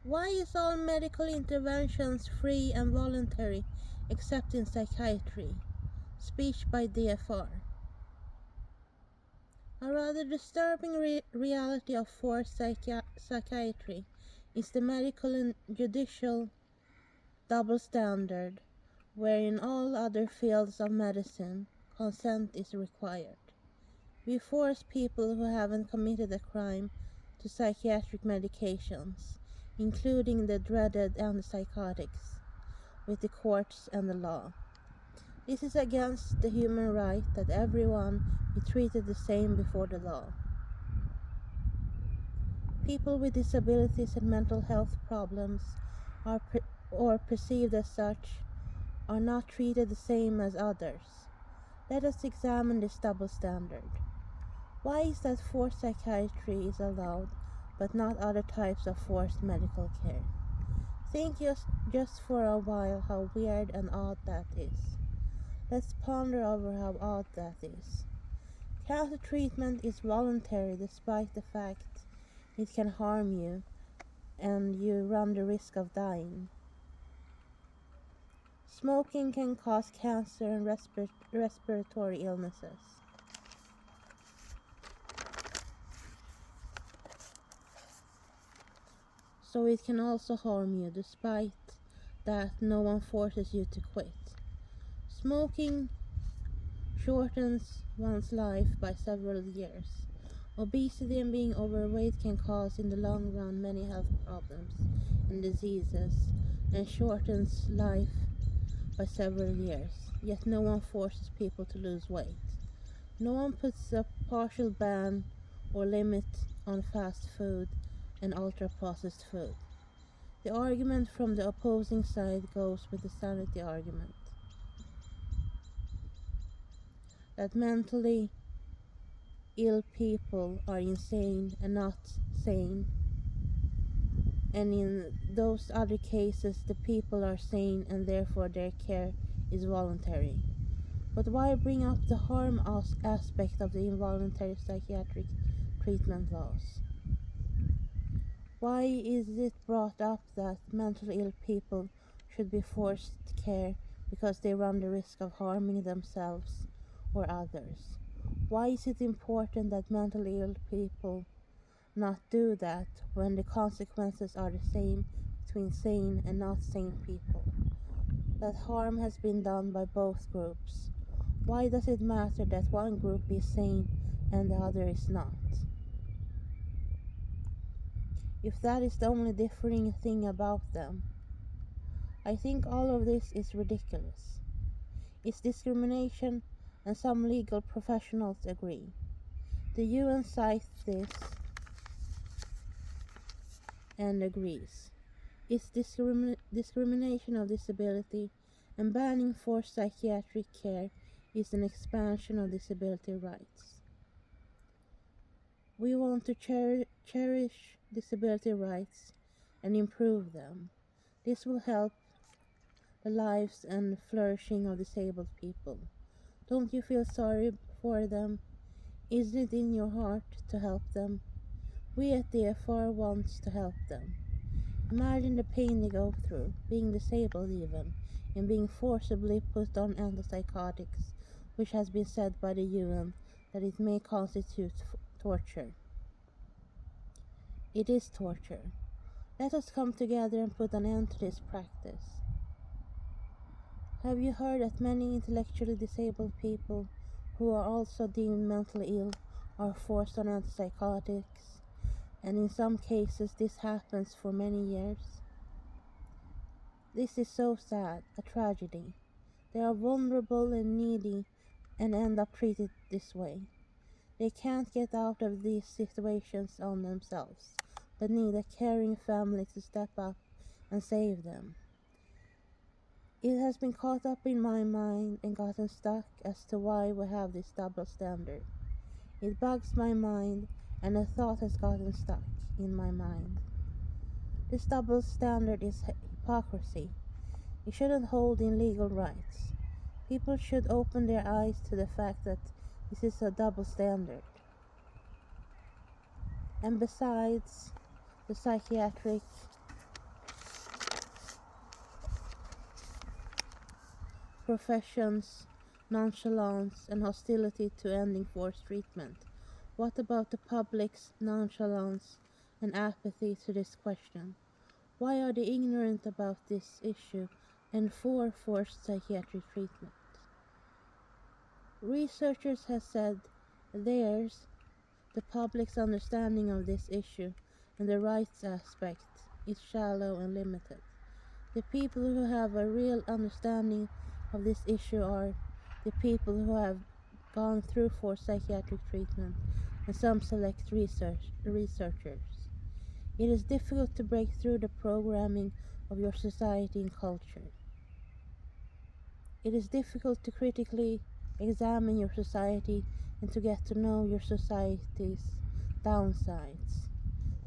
Why is all medical interventions free and voluntary except in psychiatry? Speech by DFR. A rather disturbing reality of forced psychiatry is the medical and judicial double standard, where in all other fields of medicine, consent is required. We force people who haven't committed a crime to psychiatric medications, including the dreaded antipsychotics, with the courts and the law. This is against the human right that everyone be treated the same before the law. People with disabilities and mental health problems or perceived as such are not treated the same as others. Let us examine this double standard. Why is that forced psychiatry is allowed, but not other types of forced medical care? Think just for a while how weird and odd that is. Let's ponder over how odd that is. Cancer treatment is voluntary despite the fact it can harm you and you run the risk of dying. Smoking can cause cancer and respiratory illnesses. So it can also harm you. Despite that, no one forces you to quit. Smoking shortens one's life by several years. Obesity and being overweight can cause in the long run many health problems and diseases and shortens life by several years. Yet no one forces people to lose weight. No one puts a partial ban or limit on fast food and ultra-processed food. The argument from the opposing side goes with the sanity argument, that mentally ill people are insane and not sane, and in those other cases the people are sane and therefore their care is voluntary. But why bring up the harm aspect of the involuntary psychiatric treatment laws? Why is it brought up that mentally ill people should be forced care because they run the risk of harming themselves or others? Why is it important that mentally ill people not do that when the consequences are the same between sane and not sane people? That harm has been done by both groups. Why does it matter that one group is sane and the other is not? If that is the only differing thing about them, I think all of this is ridiculous. It's discrimination, and some legal professionals agree. The UN cites this and agrees. It's discrimination of disability, and banning forced psychiatric care is an expansion of disability rights. We want to cherish disability rights and improve them. This will help the lives and flourishing of disabled people. Don't you feel sorry for them? Isn't it in your heart to help them? We at DFR want to help them. Imagine the pain they go through, being disabled even, and being forcibly put on antipsychotics, which has been said by the UN that it may constitute torture. It is torture. Let us come together and put an end to this practice. Have you heard that many intellectually disabled people who are also deemed mentally ill are forced on antipsychotics, and in some cases this happens for many years? This is so sad, a tragedy. They are vulnerable and needy and end up treated this way. They can't get out of these situations on themselves, but need a caring family to step up and save them. It has been caught up in my mind and gotten stuck as to why we have this double standard. It bugs my mind, and a thought has gotten stuck in my mind. This double standard is hypocrisy. It shouldn't hold in legal rights. People should open their eyes to the fact that this is a double standard. And besides, the psychiatric profession's nonchalance and hostility to ending forced treatment? What about the public's nonchalance and apathy to this question? Why are they ignorant about this issue and for forced psychiatric treatment? Researchers have said theirs, the public's understanding of this issue and the rights aspect is shallow and limited. The people who have a real understanding of this issue are the people who have gone through forced psychiatric treatment and some select researchers. It is difficult to break through the programming of your society and culture. It is difficult to critically examine your society and to get to know your society's downsides.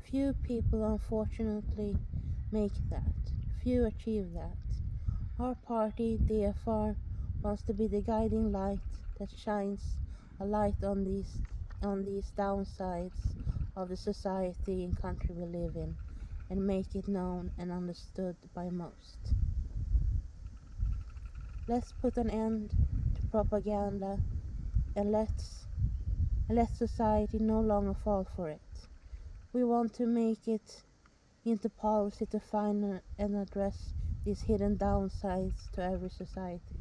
Few people unfortunately make that. Few achieve that. Our party, DFR, wants to be the guiding light that shines a light on these downsides of the society and country we live in and make it known and understood by most. Let's put an end to propaganda and let society no longer fall for it. We want to make it into policy to find and address these hidden downsides to every society.